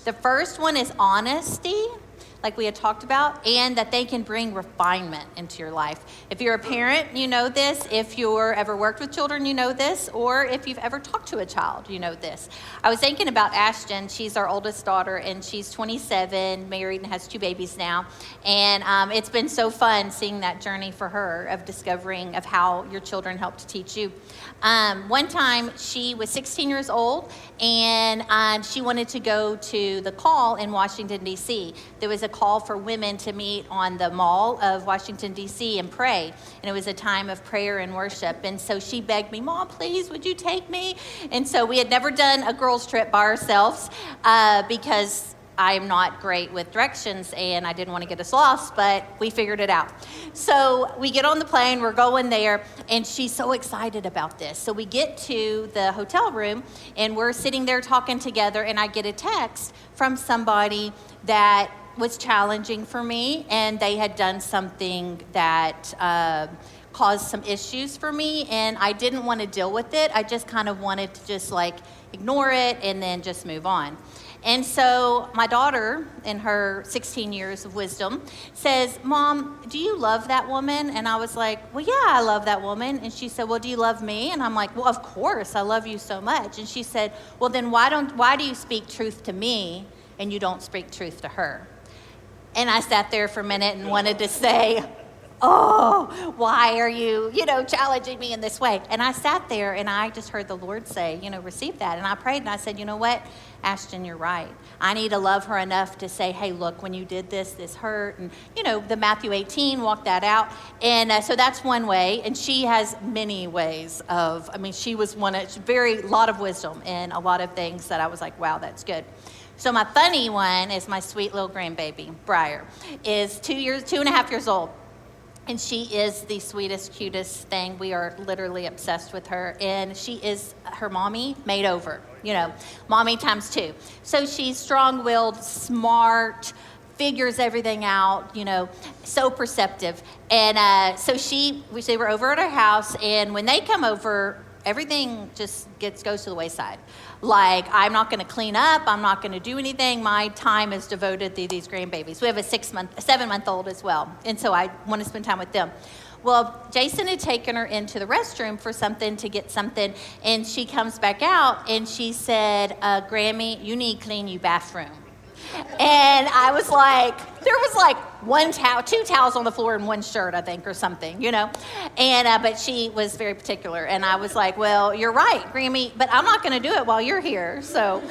The first one is honesty, like we had talked about, and that they can bring refinement into your life. If you're a parent, you know this. If you're ever worked with children, you know this. Or if you've ever talked to a child, you know this. I was thinking about Ashton. She's our oldest daughter, and she's 27, married, and has 2 babies now. And it's been so fun seeing that journey for her of discovering of how your children help to teach you. One time, she was 16 years old, and she wanted to go to the call in Washington, D.C. There was a call for women to meet on the mall of Washington, D.C. and pray. And it was a time of prayer and worship. And so she begged me, Mom, please, would you take me? And so we had never done a girls' trip by ourselves because I'm not great with directions and I didn't want to get us lost, but we figured it out. So we get on the plane, we're going there, and she's so excited about this. So we get to the hotel room and we're sitting there talking together, and I get a text from somebody that was challenging for me, and they had done something that caused some issues for me, and I didn't want to deal with it. I just kind of wanted to just like ignore it and then just move on. And so my daughter, in her 16 years of wisdom, says, Mom, do you love that woman? And I was like, well, yeah, I love that woman. And she said, well, do you love me? And I'm like, well, of course, I love you so much. And she said, well, then why do you speak truth to me and you don't speak truth to her? And I sat there for a minute and wanted to say, oh, why are you, challenging me in this way? And I sat there and I just heard the Lord say, receive that. And I prayed and I said, you know what, Ashton, you're right. I need to love her enough to say, hey, look, when you did this hurt. And, the Matthew 18, walk that out. And so that's one way. And she has many ways she was lot of wisdom in a lot of things that I was like, wow, that's good. So my funny one is my sweet little grandbaby, Briar, is 2.5 years old. And she is the sweetest, cutest thing. We are literally obsessed with her. And she is her mommy made over, mommy times 2. So she's strong-willed, smart, figures everything out, so perceptive. And so they were over at our house, and when they come over, everything just goes to the wayside. Like, I'm not going to clean up. I'm not going to do anything. My time is devoted to these grandbabies. We have a 7-month-old as well. And so I want to spend time with them. Well, Jason had taken her into the restroom for something to get something. And she comes back out and she said, Grammy, you need to clean your bathroom. And I was like, there was like 2 towels on the floor and 1 shirt, I think, or something, And but she was very particular, and I was like, well, you're right, Grammy, but I'm not going to do it while you're here. So